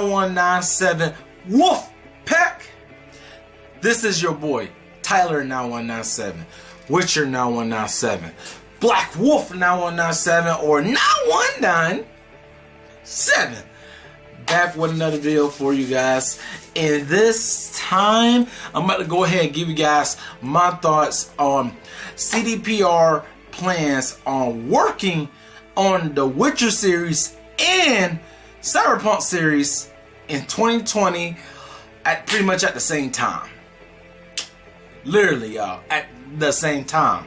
9197 Wolfpack. This is your boy Tyler 9197, Witcher 9197, Black Wolf 9197, or 9197. Back with another video for you guys. And this time, I'm about to go ahead and give you guys my thoughts on CDPR plans on working on the Witcher series and Cyberpunk series in 2020 at pretty much at the same time. Literally, y'all, at the same time.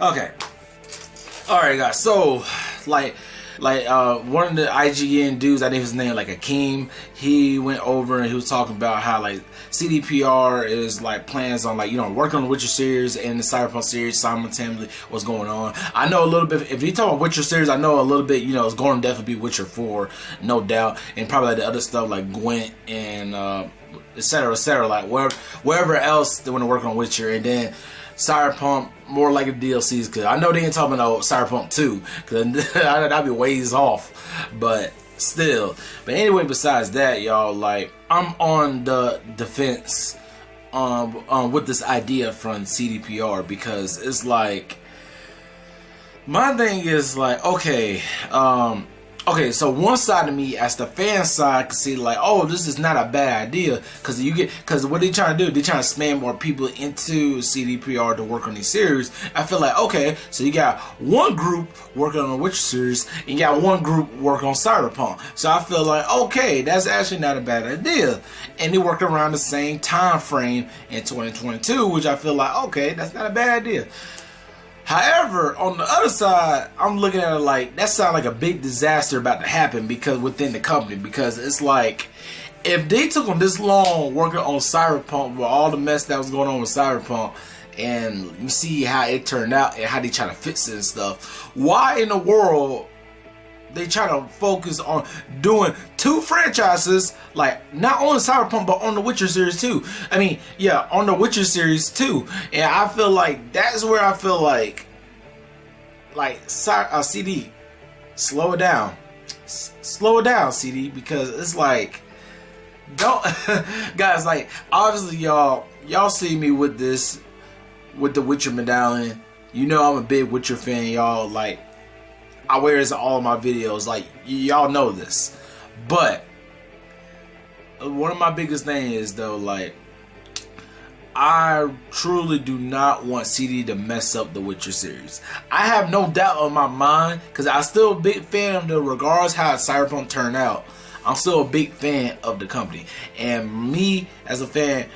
Okay. Alright, guys, so like one of the IGN dudes, I think his name like Akeem, he went over and he was talking about how like CDPR is like plans on like, you know, working on the Witcher series and the Cyberpunk series simultaneously. What's going on? I know a little bit. If you talk about Witcher series, I know a little bit. You know, it's going to definitely be Witcher 4, no doubt, and probably like the other stuff like Gwent and etc. Like wherever else they want to work on Witcher, and then Cyberpunk more like a DLCs, because I know they ain't talking about Cyberpunk 2, because that'd be ways off, but still. But anyway, besides that, y'all, like, I'm on the defense with this idea from CDPR, because it's like, my thing is like, okay, so one side of me, as the fan side, can see like, oh, this is not a bad idea, because what they trying to do, they trying to spam more people into CDPR to work on these series. I feel like, okay, so you got one group working on the Witcher series, and you got one group working on Cyberpunk. So I feel like, okay, that's actually not a bad idea, and they work around the same time frame in 2022, which I feel like, okay, that's not a bad idea. However, on the other side, I'm looking at it like that sounds like a big disaster about to happen because within the company, because it's like if they took on this long working on Cyberpunk with all the mess that was going on with Cyberpunk, and you see how it turned out and how they try to fix it and stuff, why in the world they try to focus on doing two franchises, like not only Cyberpunk but on the Witcher series too? I mean, yeah, on the Witcher series too. And I feel like that's where I feel like CD, slow it down, CD, because it's like, don't guys, like, obviously y'all see me with this, with the Witcher medallion. You know I'm a big Witcher fan, y'all. Like, I wear this in all of my videos, like, y'all know this. But one of my biggest things is, though, like, I truly do not want CD to mess up the Witcher series. I have no doubt in my mind, because I'm still a big fan of them, regardless how Cyberpunk turned out. I'm still a big fan of the company, and me as a fan,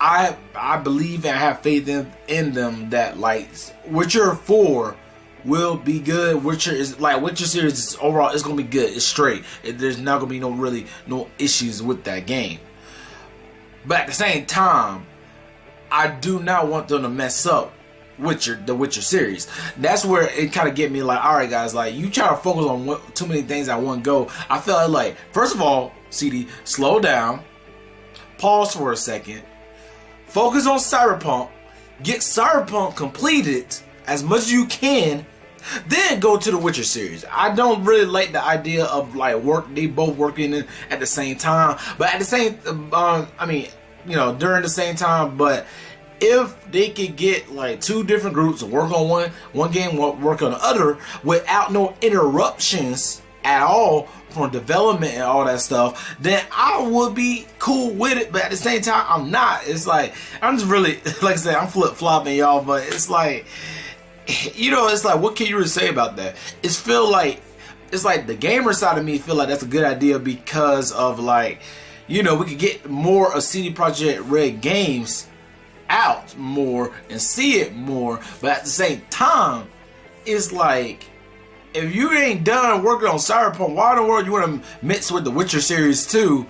I believe and I have faith in them that, like, Witcher 4 will be good. Witcher series is overall, it's gonna be good. It's straight. There's not gonna be no issues with that game. But at the same time, I do not want them to mess up the Witcher series. That's where it kind of get me like, all right, guys, like, you try to focus on too many things at one go. I feel like, first of all, CD, slow down, pause for a second, focus on Cyberpunk, get Cyberpunk completed as much as you can, then go to the Witcher series. I don't really like the idea of like they both working at the same time, but at the same, I mean, you know, during the same time. But if they could get like two different groups to work on one game, work on the other without no interruptions at all from development and all that stuff, then I would be cool with it. But at the same time, I'm not. It's like, I'm just really, like I said, I'm flip-flopping, y'all, but it's like, you know, it's like, what can you really say about that? It's like the gamer side of me feel like that's a good idea, because of, like, you know, we could get more of CD Projekt Red games out more and see it more. But at the same time, it's like, if you ain't done working on Cyberpunk, why in the world you want to mix with the Witcher series too,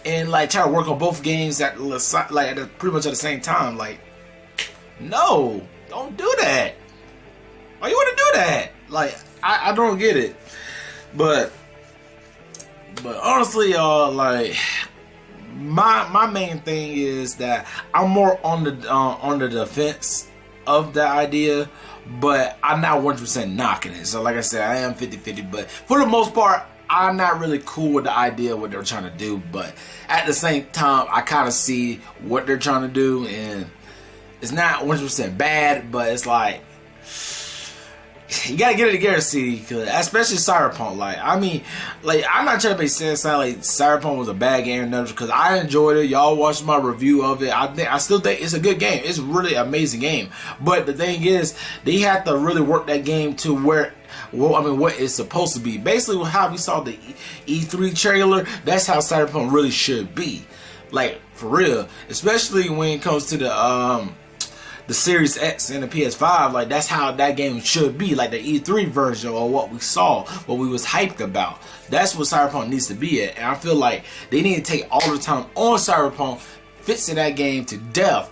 and like try to work on both games at pretty much at the same time? Like, no, don't do that. Why you want to do that? Like, I don't get it. But honestly, y'all, like, my main thing is that I'm more on the defense of that idea, but I'm not 100% knocking it. So like I said, I am 50-50, but for the most part, I'm not really cool with the idea of what they're trying to do. But at the same time, I kind of see what they're trying to do, and it's not 100% bad, but it's like, you gotta get it together, CD, cause especially Cyberpunk. Like, I mean, like, I'm not trying to make sense sound like Cyberpunk was a bad game or nothing, because I enjoyed it. Y'all watched my review of it. I still think it's a good game. It's really an amazing game. But the thing is, they have to really work that game to where, well, I mean, what it's supposed to be. Basically, how we saw the E3 trailer, that's how Cyberpunk really should be. Like, for real. Especially when it comes to the Series X and the PS5, like, that's how that game should be, like the E3 version, or what we saw, what we was hyped about. That's what Cyberpunk needs to be at, and I feel like they need to take all the time on Cyberpunk, fixing that game to death,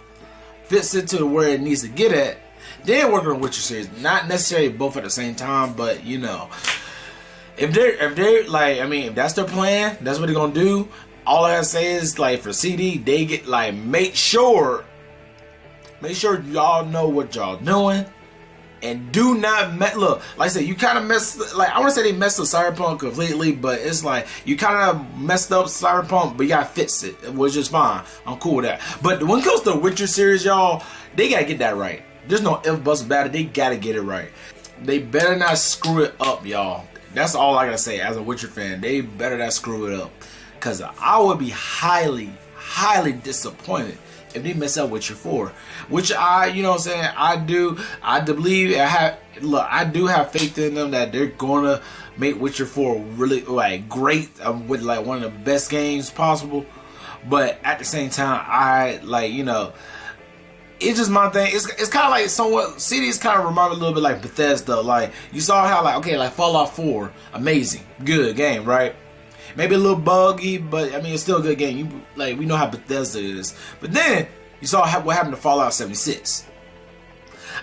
fix it to where it needs to get at, then work on the Witcher series. Not necessarily both at the same time, but you know, if they're like, I mean, if that's their plan, that's what they're gonna do. All I gotta say is, like, for CD, they get, like, make sure y'all know what y'all doing, and do not look. Like I said, you kind of messed. Like, I want to say they messed up Cyberpunk completely, but it's like you kind of messed up Cyberpunk, but you gotta fix it, which is fine. I'm cool with that. But when it comes to the Witcher series, y'all, they gotta get that right. There's no ifs, buts about it. They gotta get it right. They better not screw it up, y'all. That's all I gotta say as a Witcher fan. They better not screw it up, because I would be highly, highly disappointed if they mess up Witcher 4, which you know what I'm saying, I do believe, I do have faith in them that they're gonna make Witcher 4 really, like, great, with, like, one of the best games possible. But at the same time, I, like, you know, it's just my thing. It's kind of like somewhat, cities kind of remind me a little bit like Bethesda. Like, you saw how, like, okay, like Fallout 4, amazing, good game, right? Maybe a little buggy, but I mean, it's still a good game. Like, we know how Bethesda is. But then you saw what happened to Fallout 76.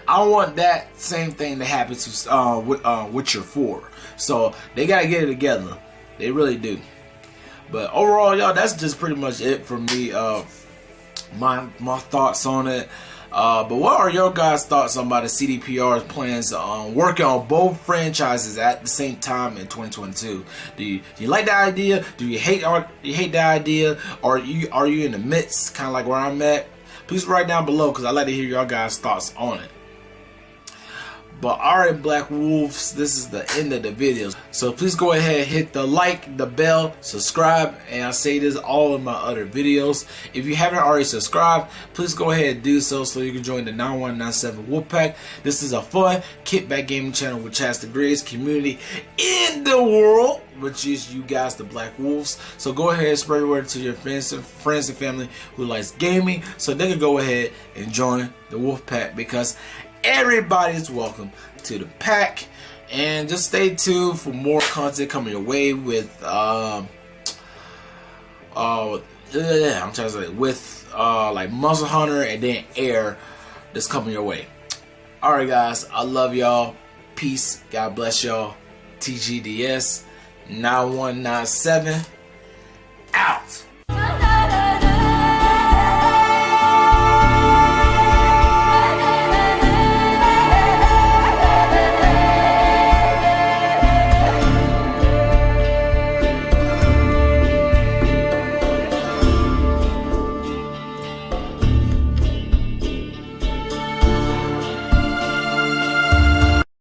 I want that same thing to happen to Witcher 4. So they gotta get it together. They really do. But overall, y'all, that's just pretty much it for me. My thoughts on it. But what are your guys' thoughts about the CDPR's plans on working on both franchises at the same time in 2022? Do you like that idea? Do you hate that idea? Or are you in the midst, kind of like where I'm at? Please write down below, because I'd like to hear your guys' thoughts on it. But alright, Black Wolves, this is the end of the video. So please go ahead, hit the like, the bell, subscribe, and I say this all in my other videos. If you haven't already subscribed, please go ahead and do so you can join the 9197 Wolfpack. This is a fun kickback gaming channel which has the greatest community in the world, which is you guys, the Black Wolves. So go ahead and spread the word to your friends and family who likes gaming, so they can go ahead and join the Wolfpack, because everybody's welcome to the pack. And just stay tuned for more content coming your way with I'm trying to say, with like Muscle Hunter and then Air, that's coming your way. Alright guys, I love y'all. Peace. God bless y'all. TGDS 9197 out.